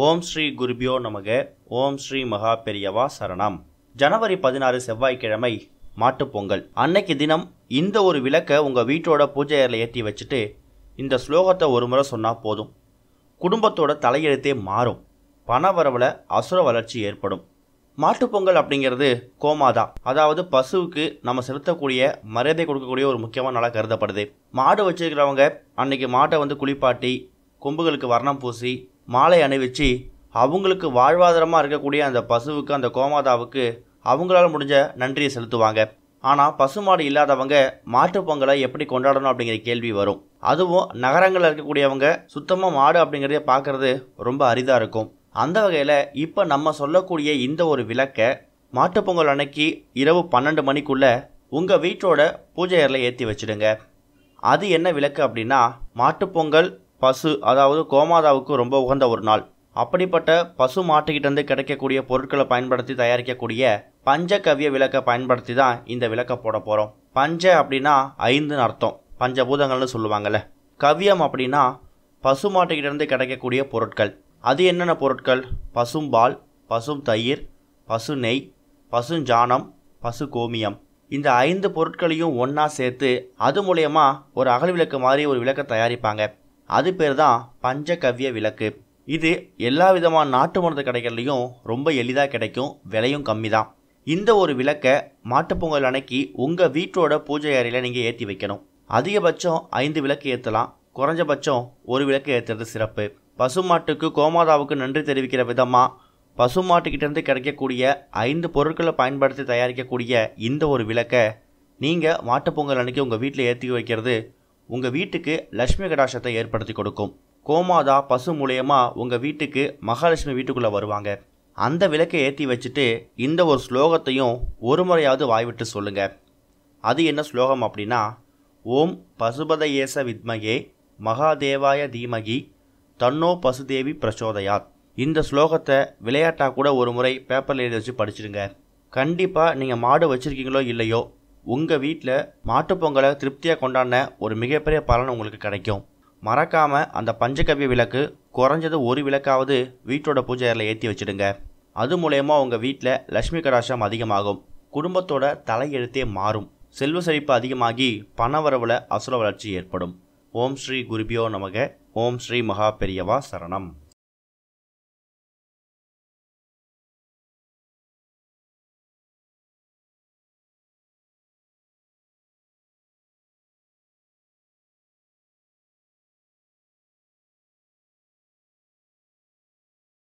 ஓம் ஸ்ரீ குருபியோ நமக. ஓம் ஸ்ரீ மகா பெரியவா சரணம். ஜனவரி 16 செவ்வாய்க்கிழமை மாட்டுப்பொங்கல். அன்னைக்கு தினம் இந்த ஒரு விளக்கை உங்கள் வீட்டோட பூஜை அறையில் ஏற்றி வச்சுட்டு இந்த ஸ்லோகத்தை ஒரு முறை சொன்னால் போதும். குடும்பத்தோட தலையெழுத்தே மாறும். பண வரவில் அசுர வளர்ச்சி ஏற்படும். மாட்டுப்பொங்கல் அப்படிங்கிறது கோமாதா, அதாவது பசுவுக்கு நம்ம செலுத்தக்கூடிய மரியாதை கொடுக்கக்கூடிய ஒரு முக்கியமான நாளாக கருதப்படுது. மாடு வச்சிருக்கிறவங்க அன்னைக்கு மாட்டை குளிப்பாட்டி கொம்புகளுக்கு வர்ணம் பூசி மாலை அணிவிச்சு அவங்களுக்கு வாழ்வாதாரமாக இருக்கக்கூடிய அந்த பசுவுக்கு, அந்த கோமாதாவுக்கு அவங்களால முடிஞ்ச நன்றியை செலுத்துவாங்க. ஆனால் பசுமாடு இல்லாதவங்க மாட்டுப்பொங்கலை எப்படி கொண்டாடணும் அப்படிங்கிற கேள்வி வரும். அதுவும் நகரங்களில் இருக்கக்கூடியவங்க சுத்தமாக மாடு அப்படிங்கிறத பார்க்கறது ரொம்ப அரிதாக இருக்கும். அந்த வகையில் இப்போ நம்ம சொல்லக்கூடிய இந்த ஒரு விளக்கை மாட்டுப்பொங்கல் அன்னைக்கு இரவு 12 மணிக்குள்ளே உங்கள் வீட்டோட பூஜை அறையில் ஏற்றி வச்சுடுங்க. அது என்ன விளக்கு அப்படின்னா, மாட்டுப்பொங்கல் பசு, அதாவது கோமாதாவுக்கு ரொம்ப உகந்த ஒரு நாள். அப்படிப்பட்ட பசு மாட்டுக்கிட்டேருந்து கிடைக்கக்கூடிய பொருட்களை பயன்படுத்தி தயாரிக்கக்கூடிய பஞ்சகவ்ய விளக்கை பயன்படுத்தி தான் இந்த விளக்கை போட போகிறோம். பஞ்ச அப்படின்னா 5ன்னு அர்த்தம், பஞ்சபூதங்கள்னு சொல்லுவாங்கள்ல. கவ்யம் அப்படின்னா பசு மாட்டுக்கிட்டேருந்து கிடைக்கக்கூடிய பொருட்கள். அது என்னென்ன பொருட்கள்? பசும்பால், பசும் தயிர், பசு நெய், பசுஞ்சாணம், பசு கோமியம். இந்த 5 பொருட்களையும் ஒன்றா சேர்த்து அது மூலயமா ஒரு அகல் விளக்கு மாதிரி ஒரு விளக்கை தயாரிப்பாங்க. அது பேர் தான் பஞ்சகவ்ய விளக்கு. இது எல்லா விதமான நாட்டு மருந்து கடைகள்லையும் ரொம்ப எளிதாக கிடைக்கும், விலையும் கம்மி தான். இந்த ஒரு விளக்கை மாட்டுப்பொங்கல் அன்னைக்கு உங்கள் வீட்டோட பூஜை அறையில் நீங்கள் ஏற்றி வைக்கணும். அதிகபட்சம் 5 விளக்கு ஏற்றலாம், குறைஞ்சபட்சம் ஒரு விளக்கு ஏற்றுறது சிறப்பு. பசுமாட்டுக்கு, கோமாதாவுக்கு நன்றி தெரிவிக்கிற விதமாக பசுமாட்டுக்கிட்டேருந்து கிடைக்கக்கூடிய 5 பொருட்களை பயன்படுத்தி தயாரிக்கக்கூடிய இந்த ஒரு விளக்கை நீங்கள் மாட்டுப்பொங்கல் அன்னைக்கு உங்கள் வீட்டில் ஏற்றி வைக்கிறது உங்கள் வீட்டுக்கு லட்சுமி கடாட்சத்தை ஏற்படுத்தி கொடுக்கும். கோமாதா பசு மூலயமா உங்கள் வீட்டுக்கு மகாலட்சுமி வீட்டுக்குள்ளே வருவாங்க. அந்த விளக்கை ஏற்றி வச்சுட்டு இந்த ஒரு ஸ்லோகத்தையும் ஒரு முறையாவது வாய்விட்டு சொல்லுங்கள். அது என்ன ஸ்லோகம் அப்படின்னா, ஓம் பசுபதயேச வித்மகே மகாதேவாய தீமகி தன்னோ பசுதேவி பிரச்சோதயாத். இந்த ஸ்லோகத்தை விளையாட்டாக கூட ஒரு முறை பேப்பரில் எழுதி வச்சு படிச்சிடுங்க. கண்டிப்பாக நீங்கள் மாடு வச்சுருக்கீங்களோ இல்லையோ, உங்கள் வீட்டில் மாட்டுப்பொங்கலை திருப்தியாக கொண்டாடின ஒரு மிகப்பெரிய பலன் உங்களுக்கு கிடைக்கும். மறக்காமல் அந்த பஞ்சகவ்ய விளக்கு குறைஞ்சது ஒரு விளக்காவது வீட்டோட பூஜை அறையில் ஏற்றி வச்சுடுங்க. அது மூலயமா உங்கள் வீட்டில் லட்சுமி கடாட்சம் அதிகமாகும், குடும்பத்தோட தலையெழுத்தே மாறும், செல்வ செழிப்பு அதிகமாகி பண வரவில் அசுர வளர்ச்சி ஏற்படும். ஓம் ஸ்ரீ குருபியோ நமக. ஓம் ஸ்ரீ மகா பெரியவா சரணம்.